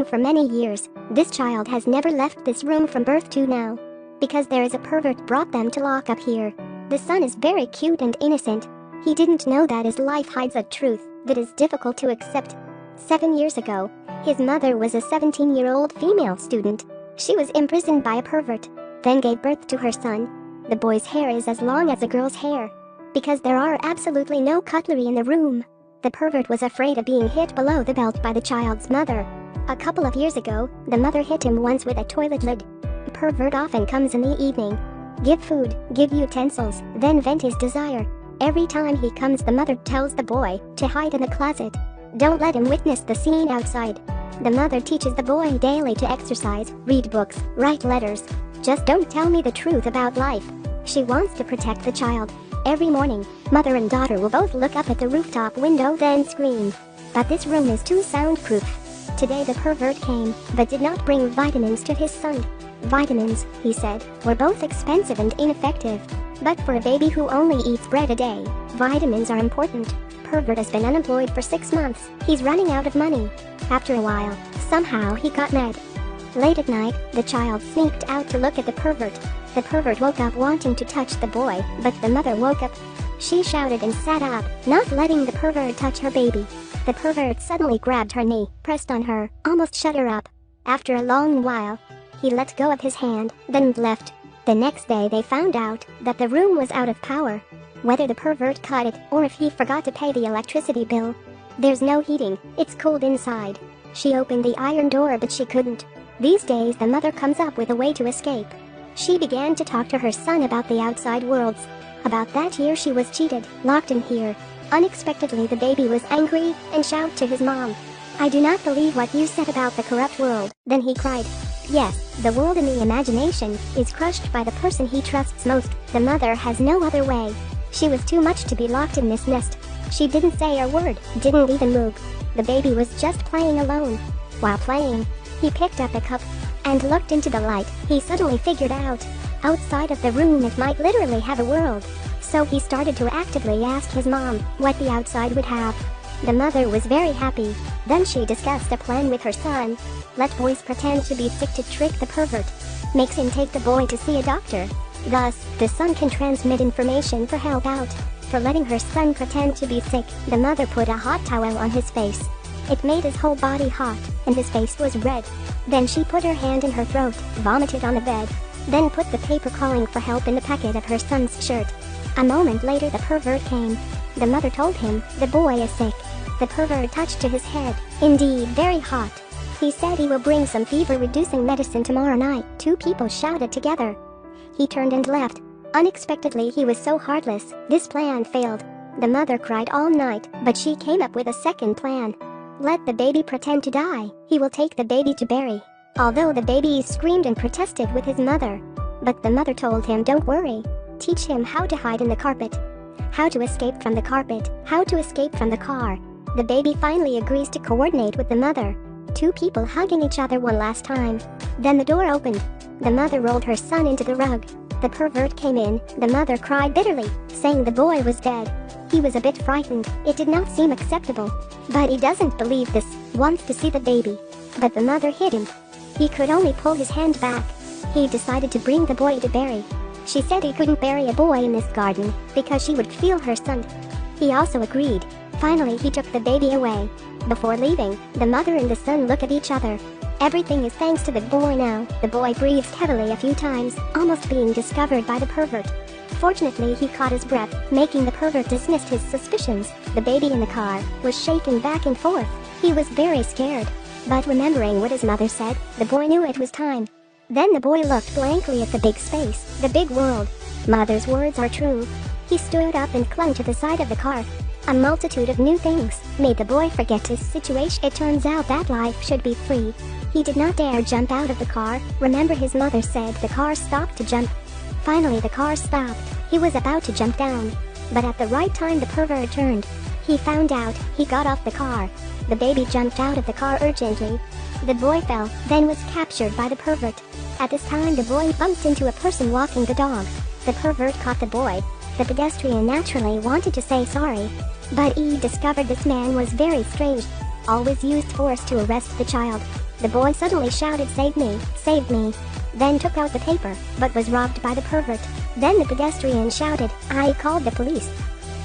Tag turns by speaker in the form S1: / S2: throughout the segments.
S1: for many years. This child has never left this room from birth to now. Because there is a pervert brought them to lock up here. The son is very cute and innocent. He didn't know that his life hides a truth that is difficult to accept. 7 years ago, his mother was a 17-year-old female student. She was imprisoned by a pervert, then gave birth to her son. The boy's hair is as long as a girl's hair. Because there are absolutely no cutlery in the room, the pervert was afraid of being hit below the belt by the child's mother. A couple of years ago, the mother hit him once with a toilet lid. The pervert often comes in the evening, give food, give utensils, then vent his desire. Every time he comes, the mother tells the boy to hide in the closet. Don't let him witness the scene outside. The mother teaches the boy daily to exercise, read books, write letters. Just don't tell me the truth about life. She wants to protect the child. Every morning, mother and daughter will both look up at the rooftop window then scream. But this room is too soundproof. Today the pervert came, but did not bring vitamins to his son. Vitamins, he said, were both expensive and ineffective. But for a baby who only eats bread a day, vitamins are important. Pervert has been unemployed for 6 months. He's running out of money. After a while, somehow he got mad. Late at night, the child sneaked out to look at the pervert. The pervert woke up wanting to touch the boy, but the mother woke up. She shouted and sat up, not letting the pervert touch her baby. The pervert suddenly grabbed her knee, pressed on her, almost shut her up. After a long while, he let go of his hand, then left. The next day they found out that the room was out of power. Whether the pervert cut it or if he forgot to pay the electricity bill. There's no heating, it's cold inside. She opened the iron door but she couldn't. These days the mother comes up with a way to escape. She began to talk to her son about the outside worlds. About that year she was cheated, locked in here. Unexpectedly the baby was angry and shouted to his mom. I do not believe what you said about the corrupt world. Then he cried. Yes, the world in the imagination is crushed by the person he trusts most. The mother has no other way. She was too much to be locked in this nest. She didn't say a word, didn't even move. The baby was just playing alone. While playing, he picked up a cup and looked into the light. He suddenly figured out, outside of the room it might literally have a world. So he started to actively ask his mom what the outside would have. The mother was very happy. Then she discussed a plan with her son. Let boys pretend to be sick to trick the pervert. Makes him take the boy to see a doctor. Thus, the son can transmit information for help out. For letting her son pretend to be sick, the mother put a hot towel on his face. It made his whole body hot, and his face was red. Then she put her hand in her throat, vomited on the bed, then put the paper calling for help in the pocket of her son's shirt. A moment later the pervert came. The mother told him, the boy is sick. The pervert touched to his head, indeed very hot. He said he will bring some fever-reducing medicine tomorrow night. 2 people shouted together. He turned and left. Unexpectedly he was so heartless, this plan failed. The mother cried all night, but she came up with a second plan. Let the baby pretend to die. He will take the baby to bury. Although the baby screamed and protested with his mother. But the mother told him don't worry. Teach him how to hide in the carpet. How to escape from the carpet. How to escape from the car. The baby finally agrees to coordinate with the mother. 2 people hugging each other one last time. Then the door opened. The mother rolled her son into the rug. The pervert came in. The mother cried bitterly, saying the boy was dead. He was a bit frightened. It did not seem acceptable. But he doesn't believe this, wants to see the baby. But the mother hid him. He could only pull his hand back. He decided to bring the boy to bury. She said he couldn't bury a boy in this garden because she would feel her son. He also agreed. Finally he took the baby away. Before leaving, the mother and the son look at each other. Everything is thanks to the boy now. The boy breathed heavily a few times, almost being discovered by the pervert. Fortunately he caught his breath, making the pervert dismiss his suspicions. The baby in the car was shaking back and forth. He was very scared. But remembering what his mother said, the boy knew it was time. Then the boy looked blankly at the big space, the big world. Mother's words are true. He stood up and clung to the side of the car. A multitude of new things made the boy forget his situation. It turns out that life should be free. He did not dare jump out of the car. Remember his mother said the car stopped to jump. Finally the car stopped. He was about to jump down. But at the right time the pervert turned. He found out. He got off the car. The baby jumped out of the car urgently. The boy fell, then was captured by the pervert. At this time the boy bumped into a person walking the dog. The pervert caught the boy. The pedestrian naturally wanted to say sorry. But he discovered this man was very strange. always used force to arrest the child. The boy suddenly shouted, "Save me, save me," then took out the paper, but was robbed by the pervert. Then the pedestrian shouted, "I called the police."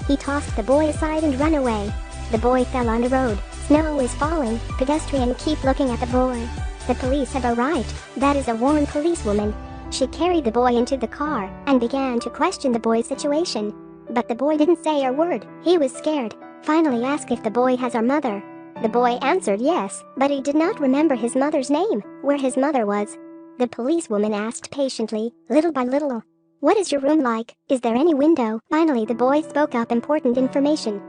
S1: He tossed the boy aside and ran away. The boy fell on the road. Snow is falling. Pedestrian keep looking at the boy. The police have arrived. That is a worn policewoman. She carried the boy into the car and began to question the boy's situation. But the boy didn't say a word. He was scared. Finally asked if the boy has a mother. The boy answered yes, but he did not remember his mother's name, where his mother was. The policewoman asked patiently, little by little, "What is your room like? Is there any window?" Finally the boy spoke up important information.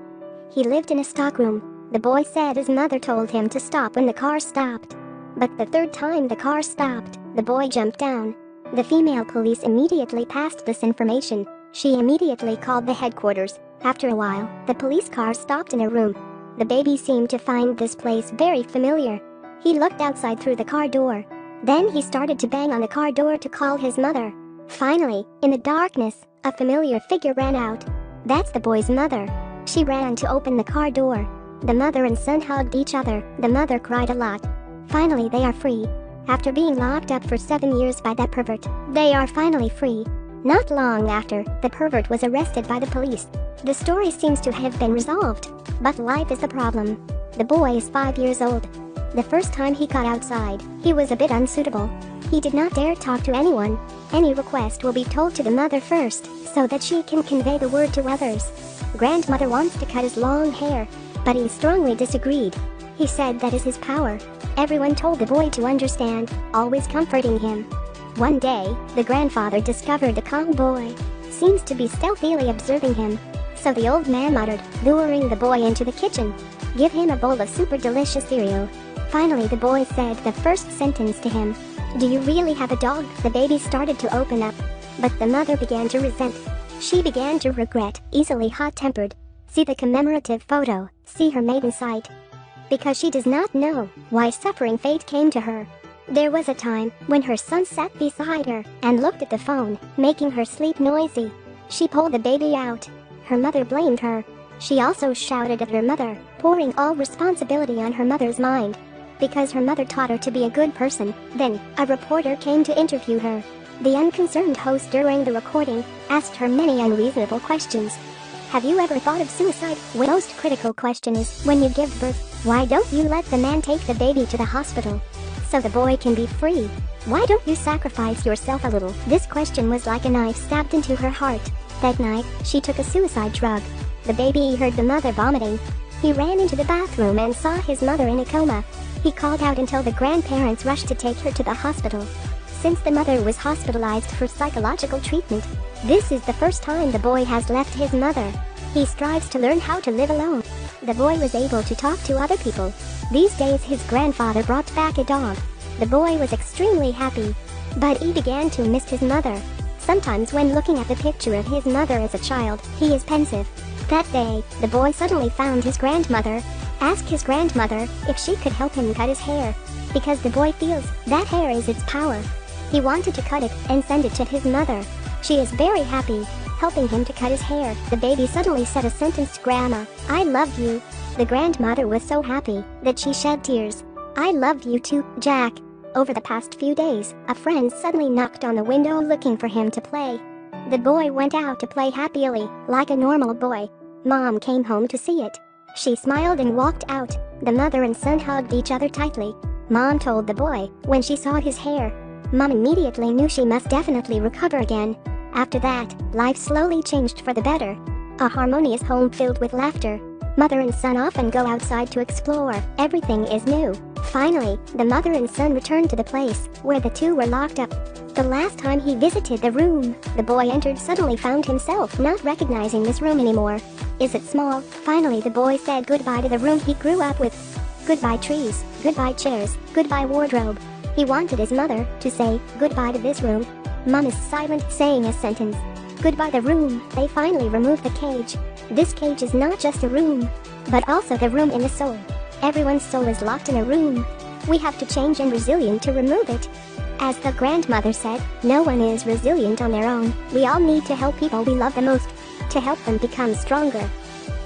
S1: He lived in a stockroom. The boy said his mother told him to stop when the car stopped. But the third time the car stopped, the boy jumped down. The female police immediately passed this information. She immediately called the headquarters. After a while, the police car stopped in a room. The baby seemed to find this place very familiar. He looked outside through the car door. Then he started to bang on the car door to call his mother. Finally, in the darkness, a familiar figure ran out. That's the boy's mother. She ran to open the car door. The mother and son hugged each other. The mother cried a lot. Finally they are free. After being locked up for 7 years by that pervert, they are finally free. Not long after, the pervert was arrested by the police. The story seems to have been resolved, but life is the problem. The boy is 5 years old. The first time he got outside, he was a bit unsuitable. He did not dare talk to anyone. Any request will be told to the mother first, so that she can convey the word to others. Grandmother wants to cut his long hair, but he strongly disagreed. He said that is his power. Everyone told the boy to understand, always comforting him. One day, the grandfather discovered the calm boy seems to be stealthily observing him. So the old man muttered, luring the boy into the kitchen, "Give him a bowl of super delicious cereal." Finally the boy said the first sentence to him, "Do you really have a dog?" The baby started to open up, but the mother began to resent. She began to regret, easily hot-tempered. See the commemorative photo, see her maiden sight. Because she does not know why suffering fate came to her. There was a time when her son sat beside her and looked at the phone, making her sleep noisy. She pulled the baby out. Her mother blamed her. She also shouted at her mother, pouring all responsibility on her mother's mind. Because her mother taught her to be a good person. Then, a reporter came to interview her. The unconcerned host during the recording asked her many unreasonable questions. Have you ever thought of suicide? The most critical question is, when you give birth, why don't you let the man take the baby to the hospital so the boy can be free? Why don't you sacrifice yourself a little? This question was like a knife stabbed into her heart. That night, she took a suicide drug. The baby heard the mother vomiting. He ran into the bathroom and saw his mother in a coma. He called out until the grandparents rushed to take her to the hospital. Since the mother was hospitalized for psychological treatment, this is the first time the boy has left his mother. He strives to learn how to live alone. The boy was able to talk to other people. These days his grandfather brought back a dog. The boy was extremely happy, but he began to miss his mother. Sometimes when looking at the picture of his mother as a child, he is pensive. That day, the boy suddenly found his grandmother, asked his grandmother if she could help him cut his hair, because the boy feels that hair is its power. He wanted to cut it and send it to his mother. She is very happy, helping him to cut his hair. The baby suddenly said a sentence, "Grandma, I love you." The grandmother was so happy that she shed tears. "I love you too, Jack." Over the past few days, a friend suddenly knocked on the window looking for him to play. The boy went out to play happily, like a normal boy. Mom came home to see it. She smiled and walked out. The mother and son hugged each other tightly. Mom told the boy when she saw his hair. Mom immediately knew she must definitely recover again. After that, life slowly changed for the better. A harmonious home filled with laughter. Mother and son often go outside to explore. Everything is new. Finally, the mother and son returned to the place where the two were locked up. The last time he visited the room, the boy entered suddenly found himself not recognizing this room anymore. Is it small? Finally the boy said goodbye to the room he grew up with. Goodbye trees, goodbye chairs, goodbye wardrobe. He wanted his mother to say goodbye to this room. Mom is silent, saying a sentence. Goodbye the room. They finally removed the cage. This cage is not just a room, but also the room in the soul. Everyone's soul is locked in a room. We have to change and resilient to remove it. As the grandmother said, no one is resilient on their own. We all need to help people we love the most, to help them become stronger.